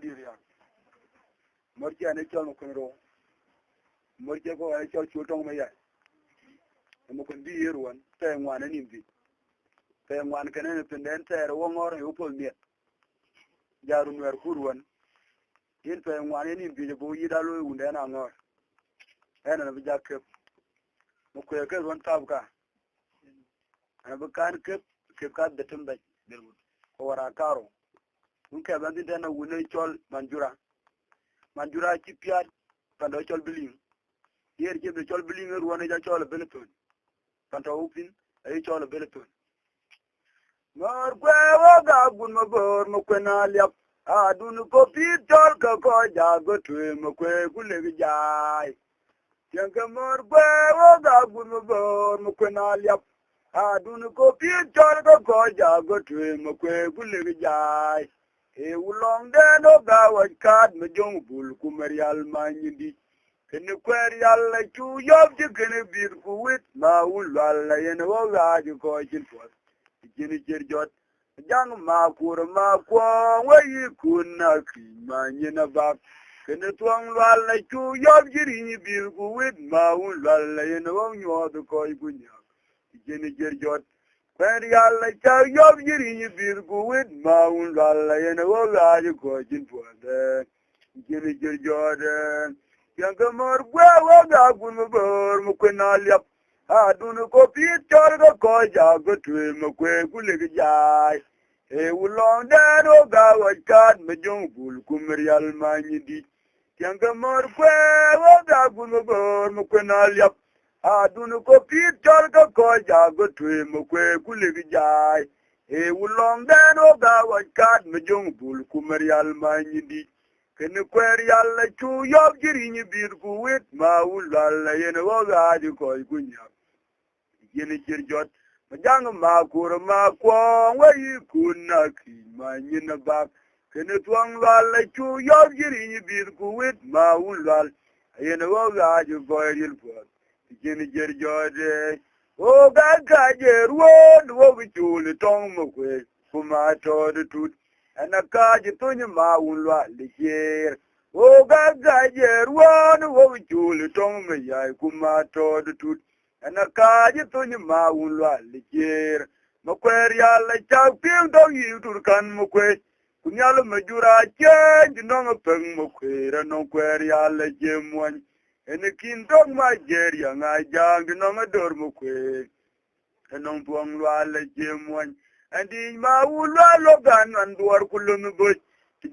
diria morki ane chol mo kunro morki ko ane chol chutong me ya mo kun di yeruan te ngwana nimbi te ngwan kenen penden te ro ngor yu pol miet jaru nwer kurwan yin te ngwan nimbi bo yidalo unde na ngor ena na bijak mo ko ke ron tabka ana bukan ke ka de tumbe ko wara karo mun ke bandi dana wune chol manjura ci piat pando chol biling yer ke be chol biling ruwane ja chol beleton pando upin ay chol beleton mar gwewo ga gun mabor mo kwena liap adun ko pit chol ko ja go twe mo kwe gule jai Tianga mar gwewo ga gun mabor mo kwena liap adun ko pit chol ko ja go twe mo kwe gule jai e ulong de no ga wa kad me jong bul ku marial manyindi ken kwer yalla chu yob je ken bir ku wit ma ulal la yen wo ga ju ko jin pot jini jer jot jang ma kur ma ko we kun na ki manyina ba ken tuang lal la chu yob jiri ni bir ku wit ma ulal la yen wo nyo do ko gunya jini jer jot When yalla chow yob yiri bir guwit maun lalla yena wo gaji ko jin puade jiri jir jode yanga mor gwa wo ga gun bor mu kwena liap adun ko pi chor ko ja go twe mu kwe gulig jai e ulong da no ga wa kad me jong bul kumrial manyidi yanga mor gwa wo ga gun bor mu kwena liap adun ko pit chol ko ja go twe mo kwe kulig jai e ulong den o ga wa kat me jong bul kumarial manyidi ken kwer yalla chu yob jiri ni bir ku wit ma ulal yen wo ga ji ko gunya yen jir jot ma jang ma kur ma ko we kun na ki manyina ba ken tuang lal chu yob jiri ni bir ku wit ma ulal yen wo ga ji ko yil po jini jer jode o gaga jer wo bichul tong mo kwe kuma to de tut ana ka ji tuny ma unwa lijer o gaga jer wo bichul tong me ya kuma to de tut ana ka ji tuny ma unwa lijer mo kwer ya la cha ping do yi tur kan mo kwe kunyalo majura chen no peng mo kwe ra no kwer ya la jemwan ene kin dog ma jeria nga jang no ngador mo kwe enong tuang lwa le jemwan andi ma ulwa lo gan anduar kulun bo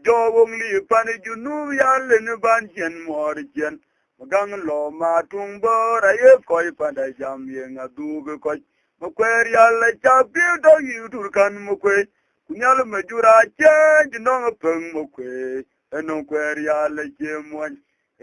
jo wong li pane junu ya le ne ban chen mor chen magang lo ma tung bo ra ye koi panda jam ye nga du ko mo kwe ya le cha pi do yu tur kan mo kwe kunyal ma jura chen no peng mo kwe enong kwe ya le jemwan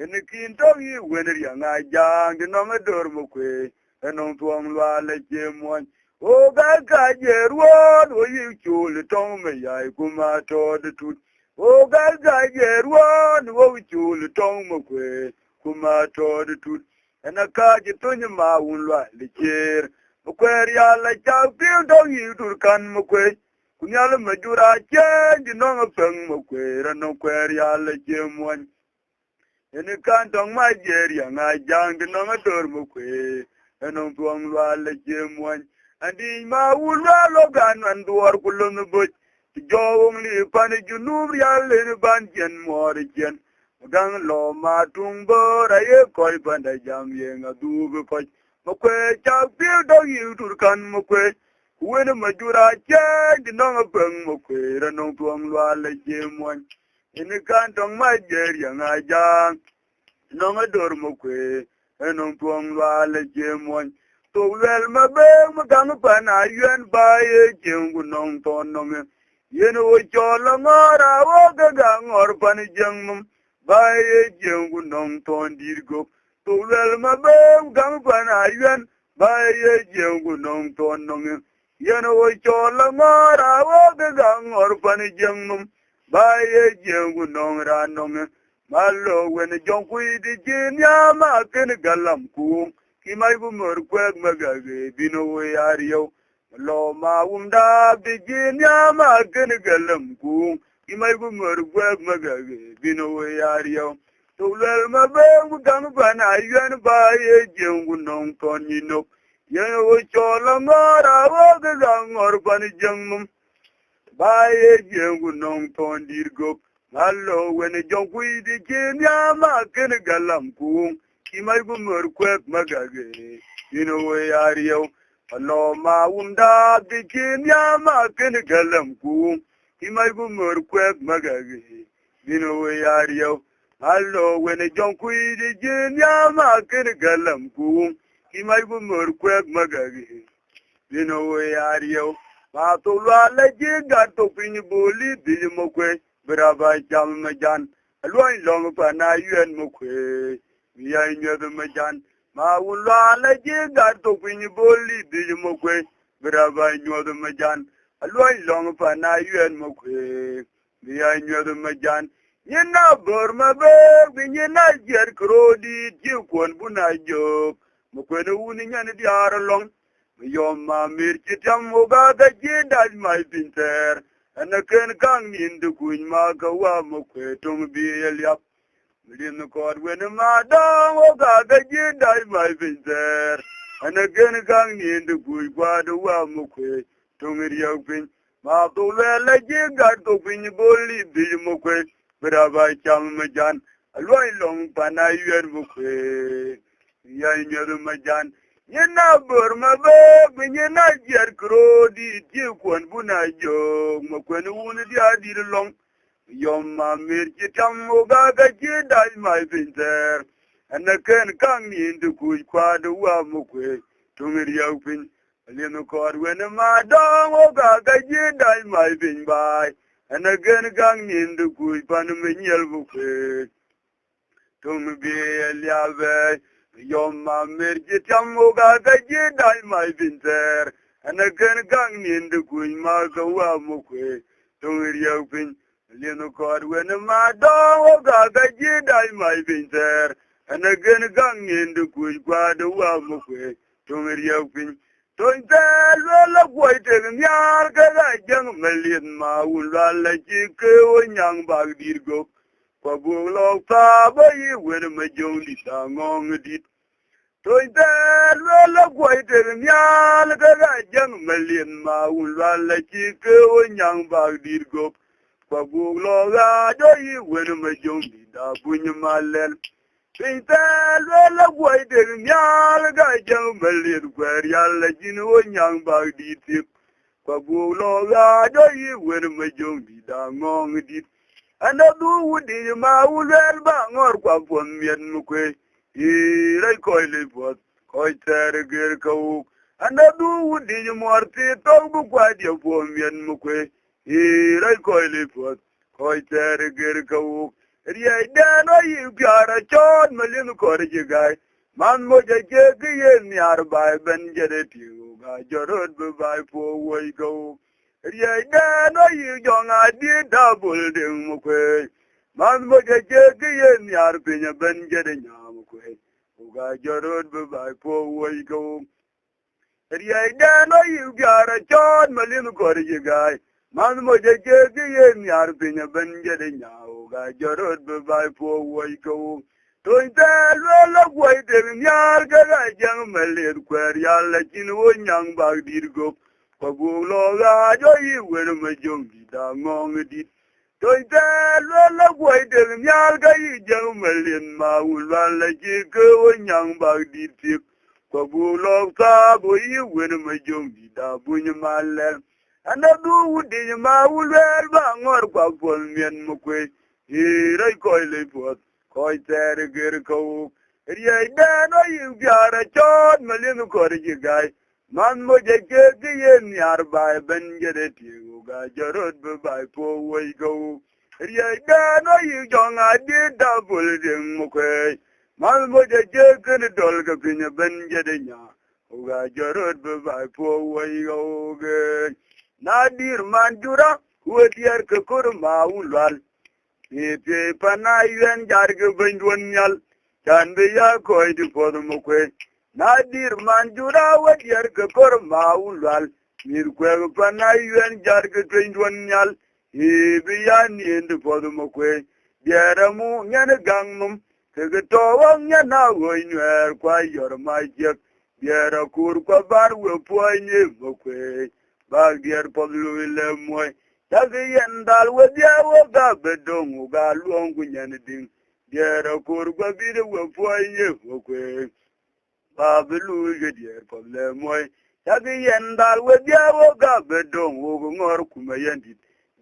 ene kin tong yi wener ya nga jang di nong ador mo kwe enong tuong lwa le jemwan o ga ka jeruan o yi chul tong me ya kuma to de tut o ga ka jeruan o chul tong mo kwe kuma to de tut ena ka ji tuny ma un lwa le jer mo kwe ya la cha pin tong yi tur kan mo kwe kunyal ma jura chen di nong peng mo kwe enong kwe ya le jemwan ene kan tong ma jeria nga jang de no ngador mo kwe enong tuong lwa le jemwan andi ma ulwa lo gan anduor kulun bo jowong li pane junub ya le ban jen mor jen gang lo ma tung bo ra ye koi panda jam ye nga du ko mo kwe cha pi do yi tur kan mo kwe wen ma jura che de no ngapeng mo kwe ra no tuong lwa le jemwan ene kan tong ma jeria nga jang nong ador mo kwe enong tuong lwa le jemwan to wel ma be ma gang pa na yuen ba ye jengu nong ton nong yen o chola ngora wo ga ngor pan jengum ba ye jengu nong ton dirgo to wel ma be gang pa na yuen ba ye jengu nong ton nong yen o chola ngora wo ga ngor pan jengum ba ye jengu nong ra nong malo when jong kui di jinya ma ken galam ku ki mai bu mor kwek magage bino we ariyo lo ma di jinya ma ken galam ku Imai ku mor gwek magage bino we yario. Tulel mabe gang bana yuen ba ye jengu nong ton yinok. Yen wo chola ngora wo ngor ban jengum. Ba ye jengu nong ton dirgok. Hello when a jong we di kenya ma ken galam ku. Imai ku mor gwek magage bino we yario. Hello ma unda di kenya ma ken galam ku. Imai ku mor kwek magagi bino we yario. Hello when a jong kui di jin ya ma ken galam ku. Imai ku mor kwek magagi bino we yario. Ma to la le jinga to pin boli di mo kwe brava jam majan. Aloi long pa na yuen mo kwe mi ya nyodo majan. Ma wula le jinga to pin boli di mo kwe brava nyodo majan. Aloi long pa na yuen mo kwe mi ya nyodo majan. Nyina bor ma be nyina jer krodi ji kon buna jok mo kwe no wuni nyane diar long. Yom ma mir chitam moga ga jindal mai pinter. Ana ken kang nin du kuny ma ka wa mo kwe tung bi eliap. Milin kod wen ma dong oga ga jindal mai pinter. Ana ken kang nin du kuny kwa du wa mo kwe tung riyak pin. Ma tu le le jinga tu pin boli bi mo kwe. Brava cham majan. Alwai long pa na yuen mo kwe. Ya nyoru majan. Nyina bor ma be nyina jer krodi ti kon buna jo mo kwen wuni di adir long yom ma mir ti tam ga ga ji dai mai pinter ana ken kang ni ndu ku kwa do wa mo kwe tumir yau pin le no kor wen ma dong ga ga ji dai mai pin bai ana ken kang ni ndu ku pan me nyel bu kwe tum bi eliave. Yom ma mir jitam uga ga jidai mai pinter. Ana ken gang nindu kuny ma ka wa mo kwe. Tungir yau pin. Lino kod wen ma dong uga ga jidai mai pinter. Ana ken gang nindu kuny kwa do wa mo kwe. Tungir yau pin. Tointel wala kway te nyar ka ga jang melin ma wula la jike o nyang bag dirgo. Kwa bulo ta ba yi wen ma jong di ta ngong dit. Tointel wala kway te nyar ka ga jang melin ma wula la jike o nyang bag dirgo. Kwa bulo ga do yi wen ma jong di ta buny malel. Tointel wala kway te nyar ka jang melin kwer yalla jin o nyang bag dit. Kwa bulo ga do yi wen ma jong di ta ngong dit. Anadu wudi ma ulel ba ngor kwa pon mien mukwe. Irai koi le pot, koi tere ger kau. Anadu wudi morti togu kwa dia pon mien mukwe. Irai koi le pot, koi tere ger kau. Riai dano yi piara chon malin kor jigai. Man moja jegi ye niar bai ben jere tiu. Ga jorod bai po woi kau. Riai dano yi jonga di double ding mukwe. Man moja jegi ye niar pinya ben jere nyam kwe. Uga jorod bai po woi kau. Riai dano yi piara chon malin kor jigai. Man moja jegi ye niar pinya ben jere nyam. Uga jorod bai po woi kau. Tointel wala kway te nyar ka ga jang malir kwer yalla chin wo nyang bag dirgo. Kwa bulo ga jo yi wer ma jong di da ngong dit. Tointel wala kway te nyar ka yi jang malin ma wala chi ke wo nyang bag dirtik. Kwa bulo ka bo yi wer ma jong di da buny maler. Anadu wudi ma wulwer ba ngor kwa pon mien mukwe. Irai koi le pot. Koi tere ger kau. Riai dano yi gyara chon malin kor jigai. Man moja kegi ye niar bai ben jere tigu ga jarod bai po woi kau. Riai dano yi jonga di double ding mukwe. Man moja kegi ni dolga pinya ben jere nya. Uga jarod bai po woi kau ge. Nadir manjura uetiar kekur maulwal. Ipe pana yuen jarge benduan nyal. Chanbe ya koi di podo mokwe. Nadir manjura wadiar ke kor maulwal. Mir kwe pana yuen jarge benduan nyal. Ibiyan into for the Mokwe, Yeramu, Yanagangum, Kagatoa, Yana, when you are quite your my jet, Yera Kurkwabar will point you, Mokwe, Bag dear Pablo Lemoy, Taki and Dal with Yawaga, Bedong, Galong, Yanading, Yera Kurkwabida will point you, Mokwe, Babalu, dear Pablo Lemoy, Taki and Dal with Yawaga, Bedong, Ogor Kumayandi.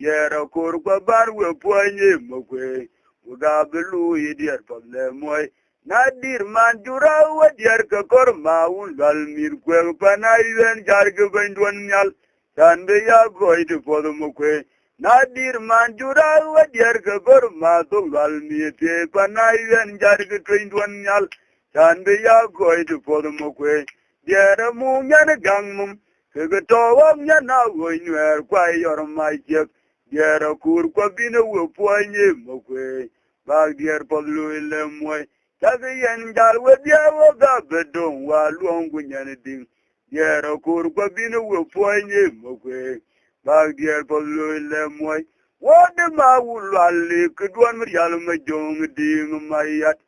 Yera Kurkwabar will point you, Mokwe. Ugabilu idiot problem moy nadir manjura wadiar ka korma un galmir kwel panaiven jarge bandwan nyal tande ya goit for the mukwe nadir manjura wadiar ka korma to galmir te panaiven jarge bandwan nyal tande ya goit for the mukwe dera mu nyan gangmum ke to wam nyana woinwer kwai yor mai jek dera kur kwa bina wo poanye mokwe bag dier Pablo Lemoy Taki yen jal we diawo ga bedong wa luongu nyane ding dera kur kwa bina wo poanye mokwe bag dier Pablo Lemoy wode ma wulali kudwan mrial majong ding mayat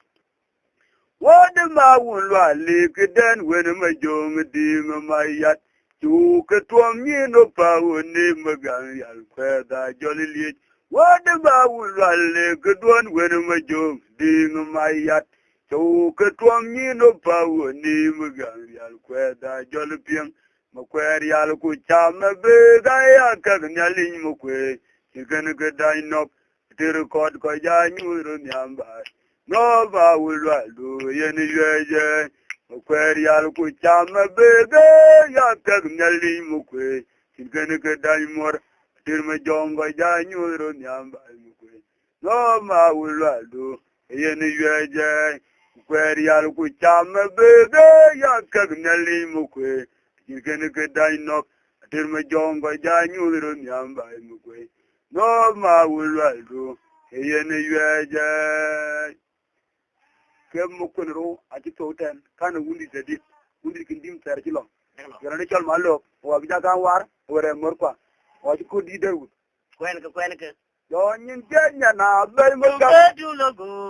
wode ma wulali kuden wen majong ding mayat Chuka tuam yino pa wone magang yal kweda jolili. Wade ba wulale kedwan wene majong ding mayat. Chuka tuam yino pa wone magang yal kweda jolipiang. Makwer yal kuchama bega ya kagnyaling mukwe. Chicken kedai nok tirukod ko ya nyuru nyamba. No ba wulalu yene yeje. Mukwe yal kuchama bega ya kagnyaling mukwe. Chicken kedai mor tirma jongo ya nyuru nyamba mukwe. No ma wulalu yene yeje. Mukwe yal kuchama bega ya kagnyaling mukwe. Chicken kedai nok tirma jongo ya nyuru nyamba mukwe. No ma wulalu yene yeje. Kem mukunro ati toten kana wundi zedi wundi kindim ter kilo yana ne chal malo wa bija kan war ore morpa wa ko di dewu kwen yo nyin jenya na bel mo ka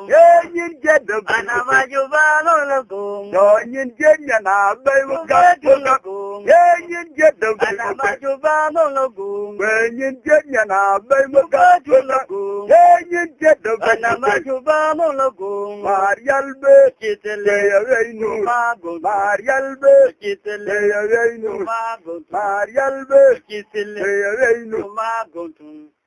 ye nyin jedda ana ma ju ba lo go yo nyin jenya na bel mo ka ye nyin jedda ana ma ju ba lo go ye nyin jenya na bel mo ka ye nyin jedda ana ma ju ba lo go marial be kitele ye nu marial be kitele ye nu marial be kitele ye nu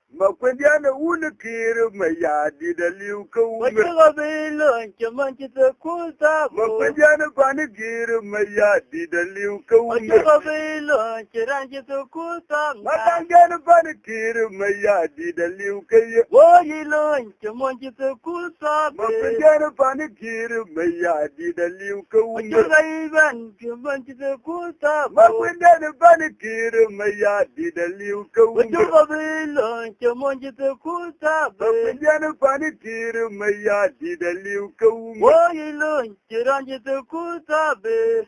Makwendiana wuna kiri mayadi da liuka wuna. Machiga bilo nchamanchita kuta. Makwendiana pani kiri mayadi da liuka wuna. Machiga bilo nchiranchita kuta. Makwendiana pani kiri mayadi da liuka ya. Wajilo nchamanchita kuta. Makwendiana pani kiri mayadi da liuka wuna. Machiga iban nchamanchita kuta. Makwendiana pani kiri mayadi da liuka wuna. Machiga bilo Monjita kuta be Jana pani tiri maya di da liu kau Woyilo chiranjita kuta be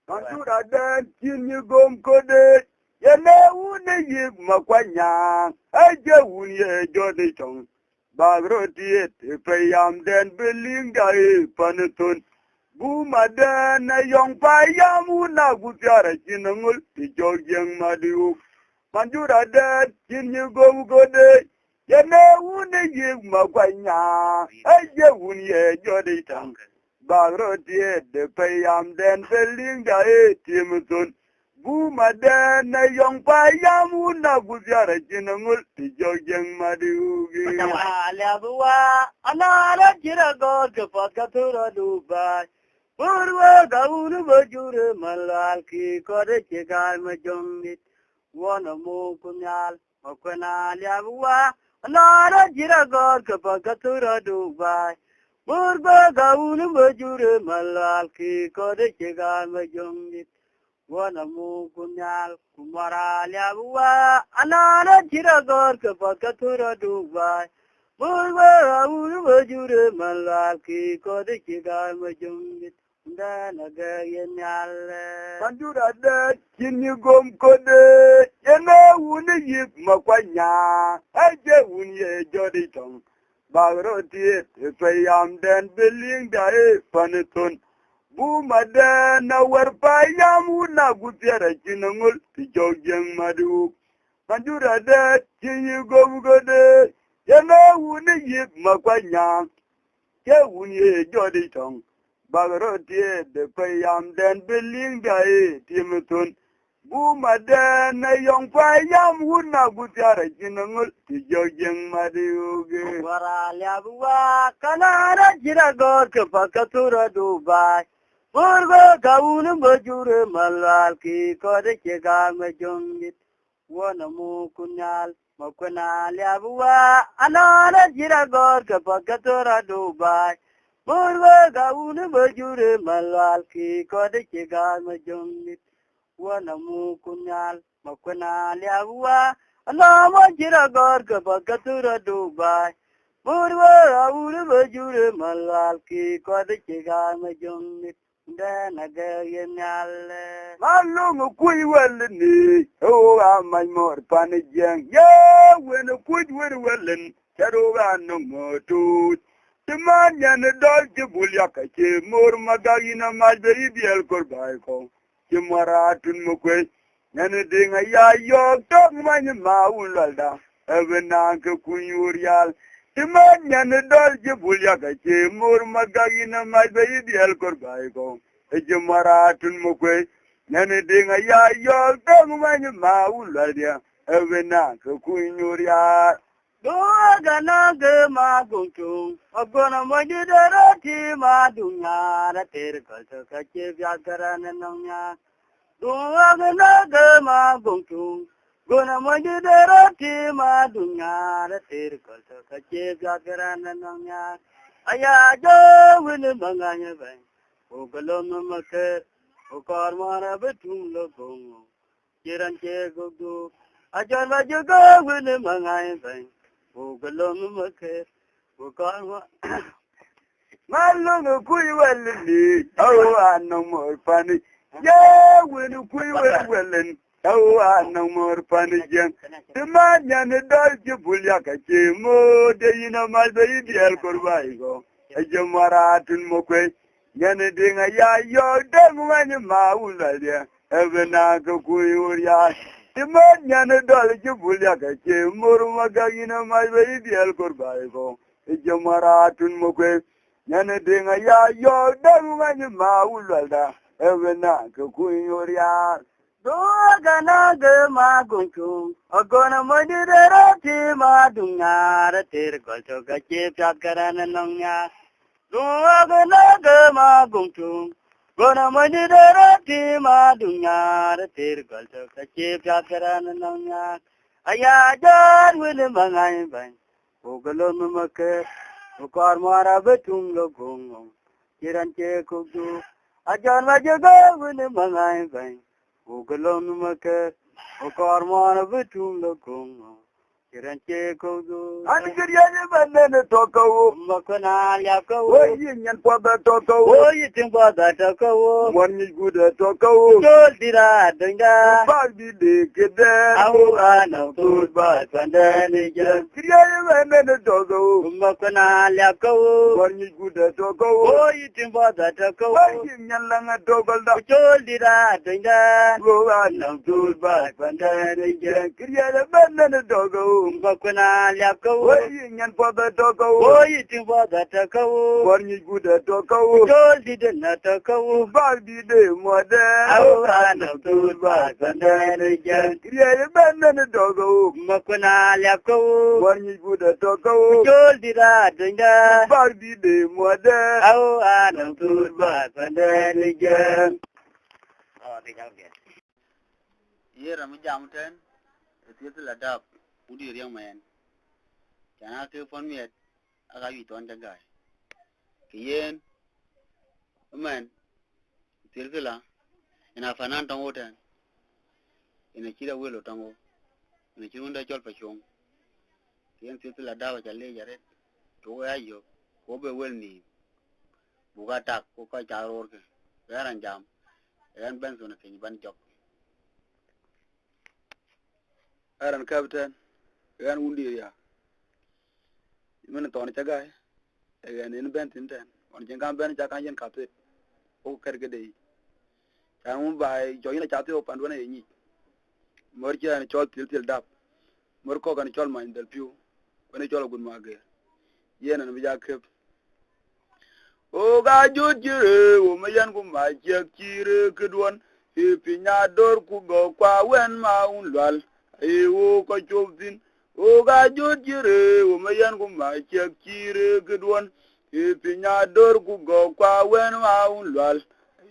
Kantura dan kinyi gom kode Yene wune yik makwanya Aja wunye jode chong Bagroti ete payam den belinga e panetun Buma den na yong payam wuna gutiara chinangul Tijog yang madiuk Manjura dat kinyi gom kode Yene wune yik makwanya Aje wunye jode tang Bagroti de payam den belinga e timutun Buma den na yong payam wuna guzyara jinangul Tijojeng madiugi Matawala buwa Anara jirago kepakatura Dubai Purwa gaunu bajure malal ki kore chegal majongit Wana mukunyal Makwana liabuwa Anara jirago kepakatura Dubai Purwa gaunu bajure malal ki kore chegal majongit Wana mukunyal kumara liabuwa Anara jirago kepakatura Dubai Purwa gaunu bajure malal ki kore chegal majongit da na ga yenyal Mandura de kini gom kode yena wuni yip makwanya aje wuni jodi tong bagro tie payam den building dae panetun bu made na war payam wuna gutiara kinangul tijojeng madu Mandura de kini gom kode yena wuni yip makwanya ke wuni jodi tong bagro tie de payam den building dae timutun bu maden na yong payam wuna gutiara kinangul tijojeng madiuge wara labwa kanara jira gor ke pakatura dubai Murgo kaunu bajure malal ki kode chega majungit wana mu kunyal makuna labwa anara jira gor ke pakatura dubai Murgo kaunu bajure malal ki kode chega majungit wana mu kunyal makuna labwa anara jira gor ke pakatura dubai Murgo kaunu bajure malal ki kode chega majungit Danaga yenale malungu kuy welni o amay mor panijeng ye wen kuy welin kero anu motu timanyan dol jibul yakache mor magagina majbe ibiel korbay ko timaratun mukwe nene dinga ya yo tok many maulalda evenan ke kunyurial timanyan dol jibul yakache mor magagina majbe ibiel korbay ko Ejamaratun mukwe nene dinga ya yo tok many maulalda evenan ke kunyurial Doga naga maguntung Agona majidara ti madunya Ratir kalta kache vyakaran nangya Doga naga maguntung Gona majidara ti madunya Ratir kalta kache vyakaran nangya Aya jo wini manganya bang Ugalom makar Ukar mara betung lobong Jiran che gugu Ajan majuga wini manganya bang Ugalom makar Ukar mara malungu kuy welni o anu mor pani ye wen kuy welin o anu mor pani jeng timanyan dol jibul yakache mo de yina malbe ibiel korbay go ejamaratun mokwe nyane dinga ya yo demwany maulalia evena ko kuy urya timanyan dol jibul yakache mor magagina malbe ibiel korbay go ejamaratun mokwe Nyane dinga ya yo demwany maulada evena ko kuy urya Doga naga maguntung Agona majidara ti madunya Ratir kalta kache vyakaran nangya Doga naga maguntung Gona majidara ti madunya Ratir kalta kache vyakaran nangya Aya jar wini mangay bang Ugalom makar Ukar mara betung lobong Jiran che kudu Ajan majaga wini mangay bang Ugalom makar Ukar mara betung lobong Jiran che kudu Anigiriani banene tokawo Makana yakawo Oyi nyan kwaba tokawo Oyi timba datakawo Mwani guda tokawo Jol dira danga Bagdi de kede Awu ana turba pandani jan Kiriani banene tokawo Makana yakawo Mwani guda tokawo Oyi timba datakawo Oyi nyan langa tokalda Jol dira danga Gowana Ana turba pandani jan Kiriani banene tokawo Makana yakawo Oyi nyan kwaba tokawo Oyi timba datakawo Mwani guda tokawo Jol dida takawo Bagdi de mwade Awu ana turba pandani jan Kiriani banene tokawo Makana yakawo Mwani guda tokawo Jol dira danga Bagdi de mwade Awu ana turba pandani jan Yera mu jamten etiet la dab udi riang mayen kana ke fon miet aga wi ton daga kiyen man tirgila ina fanan tango tan ina kira welo tango ina kirunda jol pa chong kiyen etiet la dab challe jare to ayo ko be welni buga tak ko ka jaror ke Yaran jam. Yan ben sona kin ban jok. Aran captain. Yan wundi ya. Mana tawni cagai. Yan in ben tinten. On jengan ben jakan yen kapit. O kergede. Kan bai joyina chate o pandwana yenyi. Morja ni chol til dap. Mor ko kan chol man del piu. Wani chol gun mage. Yena ni bija kep. O ga jujire o mayan gu ma jekire kedwan. E pinya dor ku go kwa wen ma unlal. E o ko chobdin. O ga jujire o mayan gu ma jekire kedwan. E pinya dor ku go kwa wen ma unlal.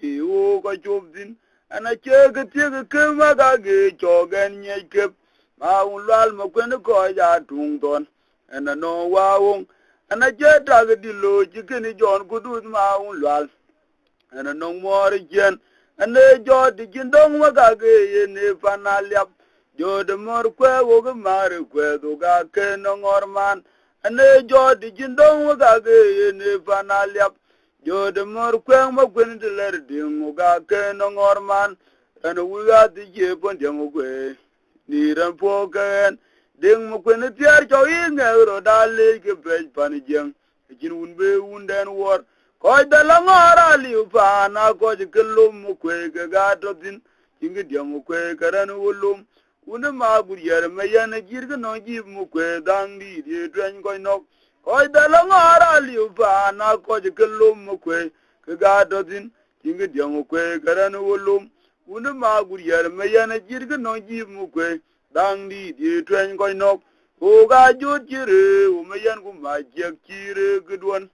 E o ko chobdin. Ana chege tege kema ga ge chogen nye kep. Ma unlal ma kwen ko ya tungton. Ana no wawong. Ana jeta ge dilo jikini jon kudut ma unlal. Ana no mori jen. Ana jo di jindong ma ga ge ye ne panalyap. Jo de mor kwe wo ge mare kwe do ga ke no ngorman. Ana jo di jindong ma ga ge ye ne panalyap. Jo de mor kwe ma kwen de ler ding ga ke no ngorman. Ana wuga di je pon jamo kwe. Ni ran po ken. Ding mo kwen tiar cho yi ngero dale ke pej pan jeng. Jin un be un den wor. Ko de la ngora li pa na ko je kelum mo kwe ke ga to tin. Jingi jamo kwe karan ulum. Un ma gur yer me yan jir no ji mo kwe dang di di twen ko no. Ko de la ngora li pa na ko je kelum mo kwe ke ga to tin. Jingi jamo kwe karan ulum. Un ma gur yer me yan jir no ji mo kwe dang di di twen ko nok o ga jut jire o me yan ku ma jek jire gudwan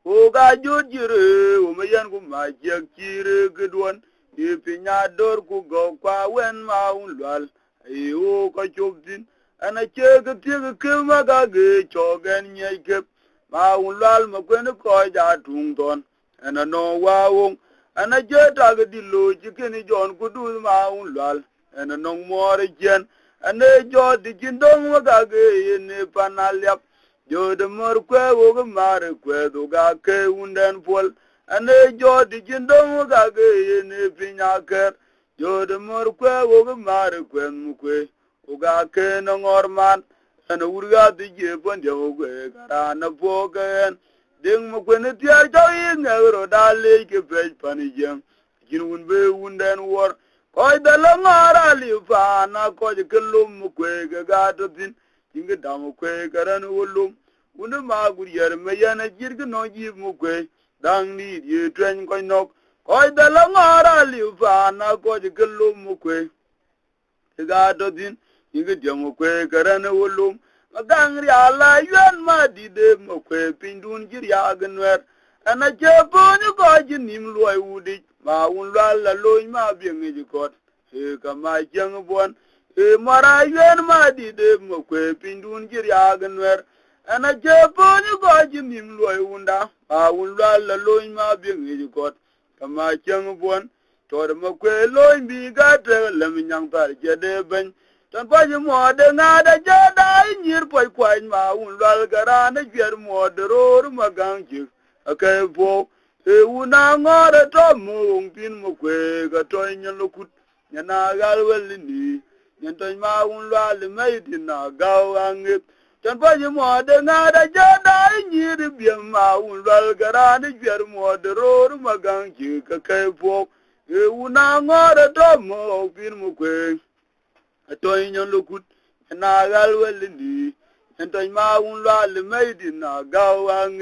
o ga jut jire o me yan ku ma jek jire gudwan di pinya dor ku go kwa wen ma un lwal e o ko chobdin ana chege tege ke ma ga ge chogen nye ke ma un lwal ma kwen ko ja tung ton ana no wa wong ana jeta ge dilo jikini jon ku du ma un lwal ana nong more jen ane jo di jindong ma ga ge ne panalyap jo de mor kwe wo ge mare kwe do ga ke unden pol ane jo di jindong ma ga ge ne pinya ker jo de mor kwe wo ge mare kwe mu kwe o ga ke no ngorman ana urga di je pon de wo ge kara na po gen ding mo kwe ne tia jo yi ngero dale ke pej panijem jin un be unden wor Koi da la ngara li fa na ko je kelum mu kwe ga ga to tin jinga da mu kwe garan ulum unu ma gur yer me yana jirga no ji mu kwe dang ni ye twen ko nok koi da la ngara li fa na ko je kelum mu kwe ga to tin jinga da mu kwe garan ulum magang ri ala yuen ma di de mu kwe pindun jir ya ganwer ana je ponyu ko ji nim loy wudi ma un la loy ma bi ngi kot e kama jeng bon e mara yen ma di de mo kwe pindun jir ya ganwer ana je ponyu ko ji nim loy wunda ma un la loy ma bi ngi kot kama jeng bon to de mo kwe loy bi ga te lam nyang tar je de ben tan pa ji mo de nga da je da nyir poi kwai ma un la gara na jer mo de ro ma gang ji akay po e una ngore to mung pin mo kwe ga to nyalo kut nyana gal wel ni nyen to ma un la le mai din na ga ang tan pa ji mo de na da ja da ni ri bi ma un la gara ni jer mo de ro ma gang ji ka kay po e una ngore to mung pin mo kwe to nyalo kut nyana gal wel ni nyen to ma un la le mai din na ga ang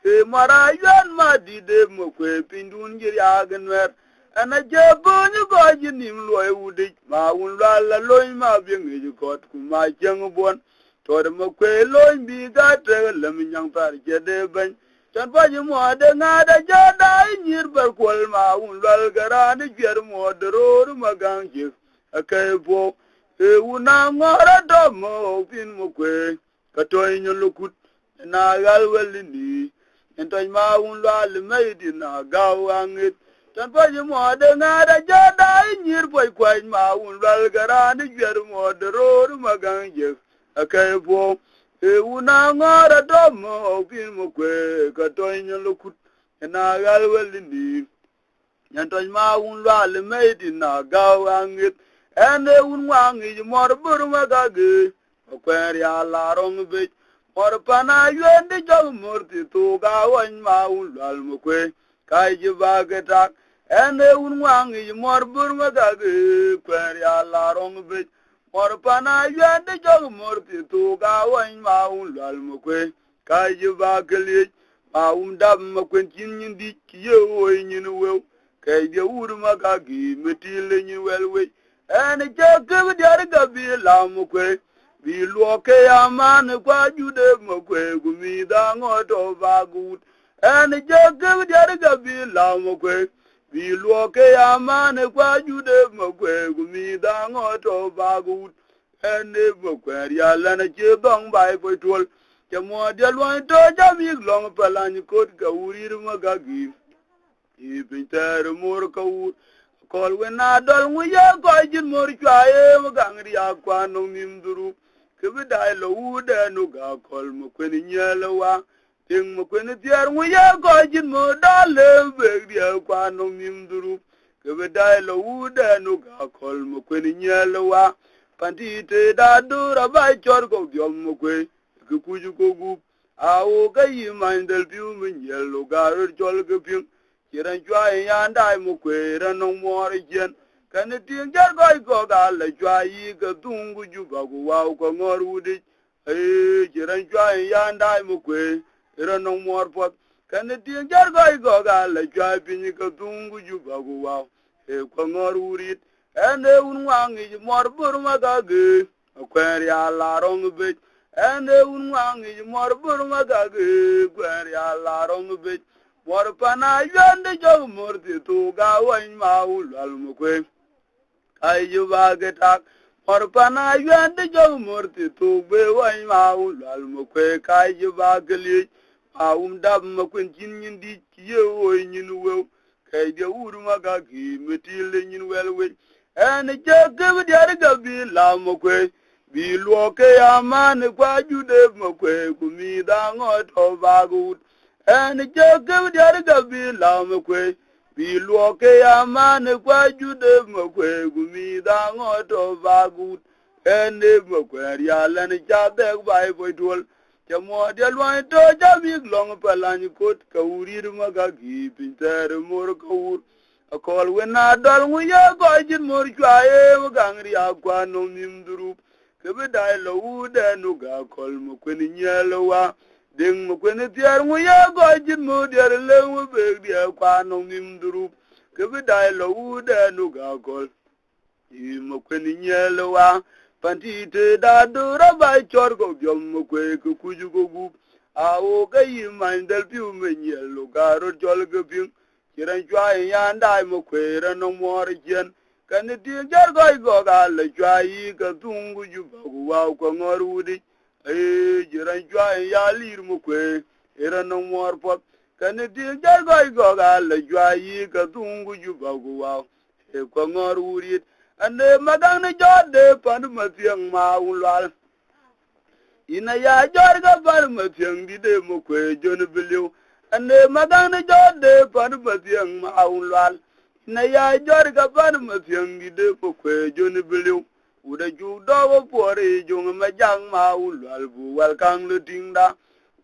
e mara yon ma di de mo kwe pindun jir ya ganwer ana je bonyu go ji nim loy wudi ma un la loy ma bi ngi kot ku ma jeng bon to de mo kwe loy bi ga te lam nyang tar je de ben tan pa ji mo de na da ja da nyir bar kol ma un lal gara ni jer mo de ro ma gang ji akay bo e una ngora do mo pin mo kwe ka to nyol kut na gal wel ni Entoi ma un la le mai di na ga wangit tan pa ji mo de na da ja da nyir poi kwai ma un la gara ni jer mo de ro ma gang je akay bo e una ngora do mo pin mo kwe ka to nyen lu kut na gal wel ni Nyantoy ma un lwal meidi na gawangit. Ene un wangi mor burma gage. Kwer ya la rong bej. Mor pana yuendi jog murti tu gawany ma un lwal mukwe. Kai jibagetak. Ene un wangi mor burma gage. Kwer ya la rong bej. Mor pana yuendi jog murti tu gawany ma un lwal mukwe. Kai jibagelik. Ma dab ma kwen chin nyin di kiye woy nyin wew. Kay de wur ma ka gi metile nyin welwe. Eni cheke diar gabi la mu kwe. Bi luo ke yaman kwa jude mu kwe. Gumi da ngoto bagut. Eni cheke diar gabi la mu kwe. Bi luo ke yaman kwa jude mu kwe. Gumi da ngoto bagut. Eni mu kwe riala che dong bai po tol. Chamo dia luan to jamig long palani kot ka urir magagi. Ipinter mor ka ur. Kol wena dol nguya ko jin mor chwae magangri akwa no mimduru. Kibidai lo ude no ga kol mo kweni nyelawa. Ting mo kweni tiar nguya ko jin mo dale begri akwa no mimduru. Kibidai lo ude no ga kol mo kweni nyelawa. Pantite da dura bai chor ko byom mo kwe. Kuju kogu awo gayi mandel piu min yello garur jol gepin kiran jwa yanda mu kwera no mor jen kan tin jar goy go gal jwa yi ga dungu juba go wa ko ngor wudi kiran jwa yanda mu kwera no mor pot kan tin jar goy go gal jwa bin ga dungu juba go wa ko ngor wudi ene un wangi mor burma ga ge kweri ala rong be. Ene un wangi mor burma gage gwer ya la rong bej mor pana yende jog morti tu ga wan ma ulal mukwe ay jubagetak mor pana yende jog morti tu be wan ma ulal mukwe kay jubageli ma dab ma kwen jin nyin di ye woy nyin wew kay de urma gage metil nyin welwe ene jege diar gabi la mukwe Bi luo ke yaman kwa jude mokwe kumi da ngoto bagut. Eni cheke diar gabi la mokwe. Bi luo ke yaman kwa jude mokwe kumi da ngoto bagut. Eni mokwe rialan chabek bai poitol. Chamo dia luan to jamik long palani kot kaurir magagi pinter mor kaur. Akol wena dal nguya gojin mor chwae magangri akwa no mimduru. Kibidai lo ude nuga kol mo kweni nyelawa. Ding mo kweni tiar nguya gojin mo diar lewu beg dia kwa no mimduru. Kibidai lo ude nuga kol mo kweni nyelawa. Pantite da dura bai chor go byom mo kwe kuju go gup. Awo gayi mandel piu me nyelo garo jol geping. Kiran chwa yandai mo kwe rano mor jen. Kan ti jar goy go gal jwa yi ka tungu juba wa ko ngor wudi jiran jwa ya lir mu kwe era no mor pot kan ti jar goy go gal jwa yi ka tungu juba wa ko ngor wudi ane magang ne jode pan ma tiang ma ulal ina ya jor ga par ma tiang di de mu kwe jon biliu ane magang ne jode pan ma tiang ma ulal na ya jor ga ban ma fiangi de po kwe joni biliu uda ju do pore jong ma jang ma ulal bu wal kang lu tinda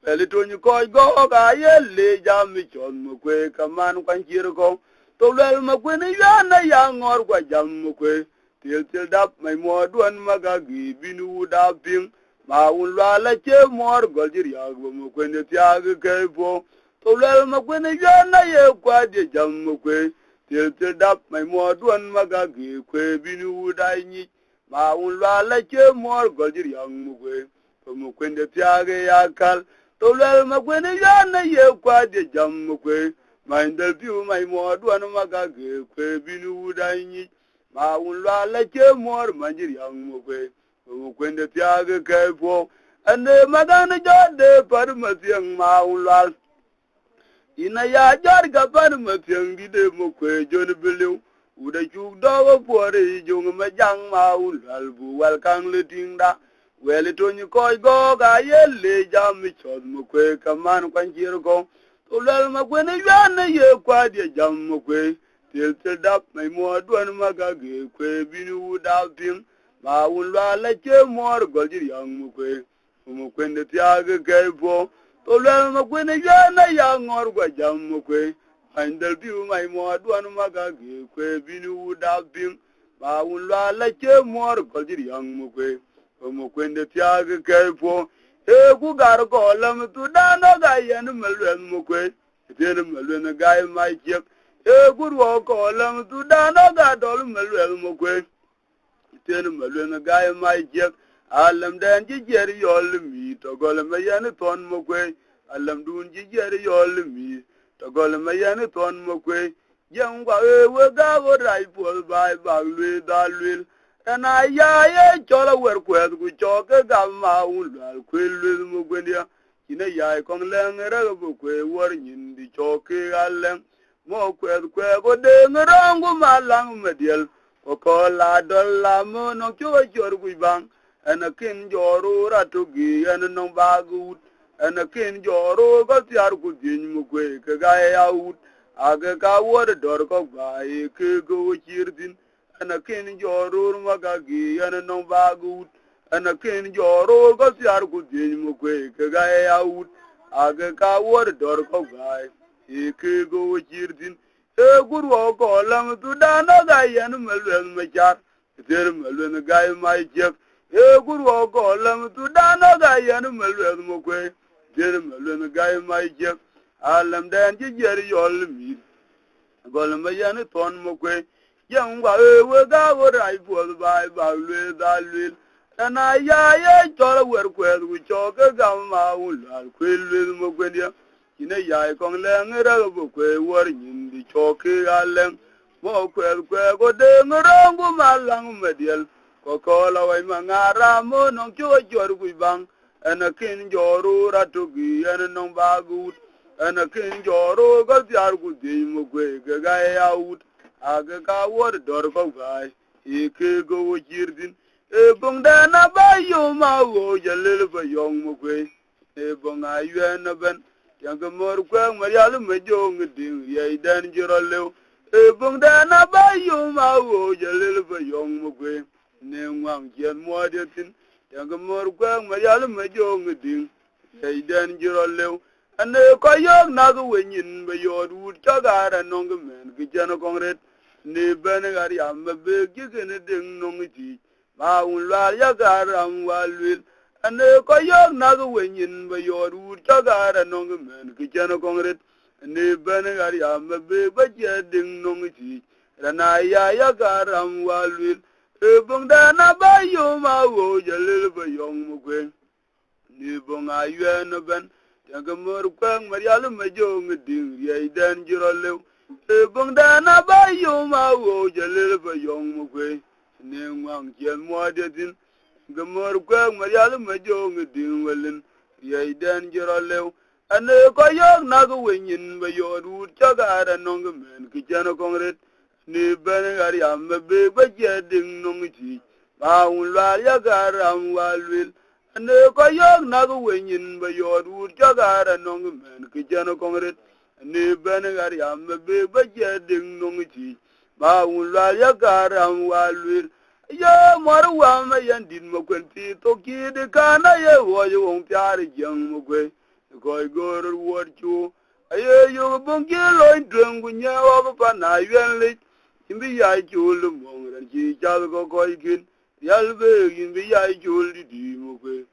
peli to ni ko go ga ye le jam mi chon mo kwe kaman kwan chir ko to lel ma kwe ni ya na ya ngor kwa jam mo kwe til dap mai mo duan ma ga gi binu da ping ma ulala che mor gol jir ya go mo kwe ne tya ga ke po to lel ma kwe ni ya na ye kwa de jam mo kwe til dap mai mo duan magagi kwe binu dai ni ma un la che mor goljir yang mu kwe mu kwende tiage yakal to lel ma kwene yana ye kwa de jam mu kwe ma indel piu mai mo duan magagi kwe binu dai ni ma un la che mor manjir yang mu kwe mu kwende tiage kai po ane magana jode par ma tiang ma un la ina ya jar ga ban ma tiang di de mo kwe jon biliu uda chuk do pore jong ma jang ma ulal bu wal kang le tinda wele to ni ko go ga yelle jam mi chod mo kwe kaman kwan jir ko to lal ma kwe ne yan ye kwa de jam mo kwe til dap mai mo duan maga ge kwe binu da ping ma un la la che mor gol ji yang mu kwe mu kwen de tia ge ke bo to le ma kwen ya na ya ngor gwa jam mu kwe andal bi mai mo duan maga ge kwe binu da ping ma un la la che mor gol ji yang mu kwen de tia ge ke bo e ku gar ko lam tu da no ga yan melwen mu kwe te melwen ga mai che e gurwo ko lam tu da no ga dol melwen mu kwe ten melwen ga mai je alam den ji jer yol mi to gol me yan ton mu kwe alam dun ji jer yol mi to gol me yan ton mu kwe jeng wa e we ga go rai pol bai ba lwe da lwe na ya ye chola wer kwe ku cho ke ga ma un la kwe lwe mu kwe dia ina ya kong leng ra bu kwe wor nyin di cho ke alem mo kwe go de nrangu malang mediel ko la dol la mo no cho jor ku bang ana kin joru ra tu gi ana no ba gu ana kin joru go tiar ku din mu kwe ke ga ya ut aga ka wor dor ko ba e ke go chirdin ana kin joru ma ga gi ana no ba gu ana kin joru go tiar ku din mu kwe ke ga ya ut aga ka wor dor ko ba e ke go chirdin e gurwo ko lam tu da no ga yan melwen me jar ter melwen ga mai je e gurwo ko lam tu da no ga yan melwen mo kwe ter melwen ga mai je alam den ji jer yol mi gol me yan ton mo kwe yang wa e we ga wo rai bo ba ba lwe da lwe na ya ye chol wer kwe ku cho ga ma u la kwe lwe mo kwe dia ina ya kong le ngera bo kwe wor nyin di choke alem mo kwe go de nrangu malang mediel ko la wai mangara mo non cho jor gu bang ana kin joru ratugi ana non bagut ana kin joru go jar gu di mo kwe ga ya ut aga ka wor dor ko ga e ke go jirdin e bong da na ba yo ma wo jalel ba yong mo kwe e bong ayu na ben yang mor kwang marialu majong ding ye dan jiralew e bong da na ba yo ma wo jalel ba yong mo kwe ne ngwang jen mo de tin yang mor kwang marialu majong ding ye dan jiralew ane ko yok na go wenyin ba yo du chagara nong men ki jan kongret ne ben gar yam be gi ne ding nong ti ma un la ya garam walwil ane ko yok na go wenyin ba yo du chagara nong men ki jan kongret ne ben gar yam be ba je ding nong ti rana ya garam walwil e bong da na ba yo ma wo jalil ba yong mo kwen ni bong ayu no ben yang mor kwang marialu majong ding ye dan jiralew e bong da na ba yo ma wo jalil ba yong mo kwe ne ngwang jen mo de din gamor kwang marialu majong ding welin ye dan jiralew ane ko yok na go wenyin ba yo du chagara nong men ki jana kongret ni ben gar yam be ba je ding nong ti ba un la ya garam walwil ane ko yok na go wenyin ba yo du chagara nong men ki jana kongret ni ben gar yam be ba je ding nong ti ba un la ya garam walwil yo mor wa ma yan din mo kwenti to ki de kana ye wo yo on pyar jang mo kwe ko gor wor chu aye yo bongi loy drengu nya wa pa na yen le imbi ya chu lu mong ran ji cha ko ko ikin yal be imbi ya chu li di mo kwe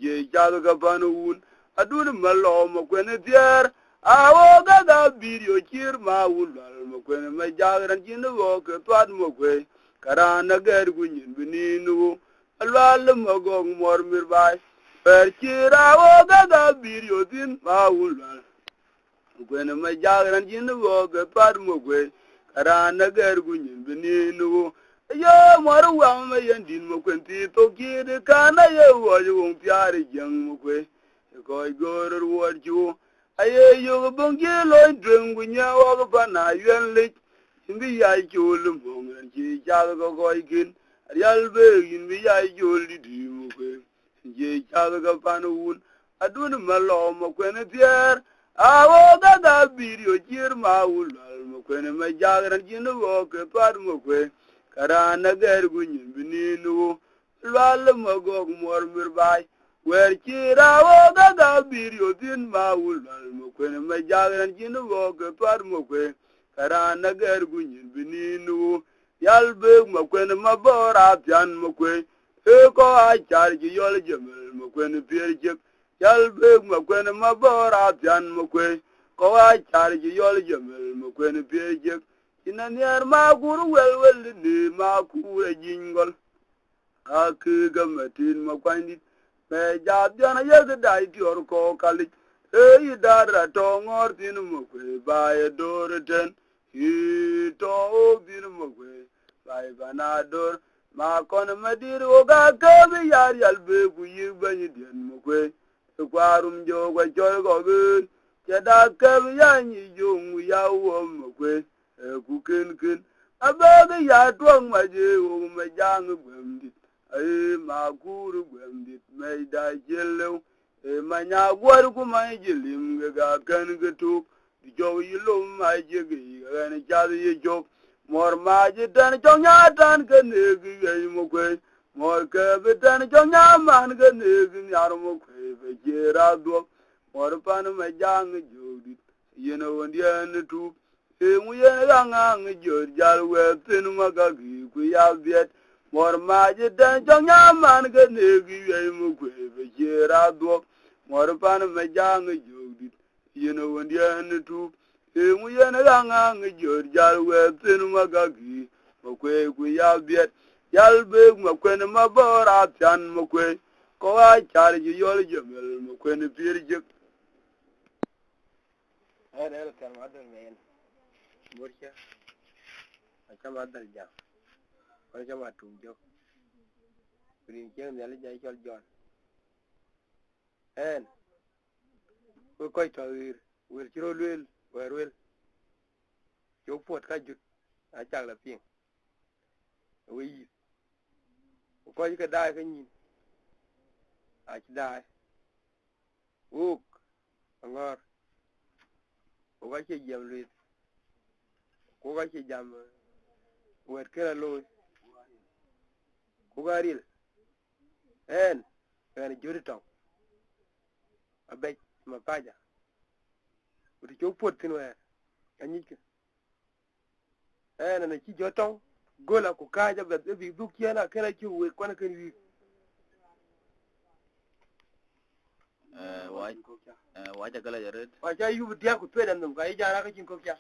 je cha ko pa no un adun ma lo mo kwe ne tier a wo ga birio chir ma ul mo kwe ma ja ran ji no ko twat mo kwe karana ger gunyin bininu alwal mo go mor mir bai per chira wo ga birio din ma ul Gwene ma jagran jin wo ge par mo gwe karana ger gunyin bininu yo mor wa ma yen din mo kwenti to kide kana ye wo yo piari jang mo gwe ko gor wo ju aye yo bongi lo drengu nya wo pa na yen le imbi ya jul mo ngan ji ja ko ikin real be imbi ya jul di mo gwe je ja ga panun adun ma lo mo kwene tier awo ga birio jir ma ulal mo kwene ma jagran jinu wo ke par mo kwe karana ger gunyin bininu lwal mo gog mor mirbai wer chira wo ga bir yotin ma ulal mo kwene ma jagran jinu wo ke par mo kwe karana ger gunyin bininu yal be mo kwene ma bora pian mo kwe e ko a char ji yol jemel mo kwene pier jek yal be mo kwene ma bora pian mo kwe ko a char ji yol jemel mo kwene pier jek ina nier ma gur wel ni ma kure jingol a ke ga matin mo kwandi me ja jana ye dai tior ko kali e dara to ngor tin mo kwe ba e dorten i to bin mo kwe ba e banador ma kon madir o ga ke bi yar yal be ku yi bani den mo kwe kwarum jo gwa jol go bin ke da ke bi ya ni jo mu ya wo mo kwe ku ken abaga ya tuang ma je o ma jang gwemdi ai ma guru gwemdi mai da jelo e ma nya gwar ku ma jilim ga kan ga tu jo yilo ma je ga ne ja ye jo mor ma je tan jo nya tan ke ne gi mo kwe mor ke be tan jo nya man ke ne gi nyar mo kwe be je ra do mor pan ma jang jo di yeno wondian tu nguyen gang jor jal we tin ma ga gi ku ya viet mor ma ji den jong ya man ga ne gi ye mu ku be jera do mor pan me jang jo di yen won yen tu nguyen gang jor jal we tin ma ga gi ku ya viet yal be ma ku ne ma bora tan ma ku ko a char ji yol jemel ma ku ne pir je el kan wadal men murcha akama dal jam ko jama tum jok prin ken yalla jay chol jon en ko koy to wir chiro lwel werwel yo pot ka jut a chak la ping wi ko ka dai ka nyin a chi dai uk angor ko ka che jam lwel ko ka che jam wer kera loy ko garil en juri tong abe ma paja uti cho pot tin wer anyike na chi jotong gola ku kaja be bi dukiana kera chi we kwana kan wi wa ja kala jaret wa ja yu dia ku pedan dum ga ijara ka chin ko kya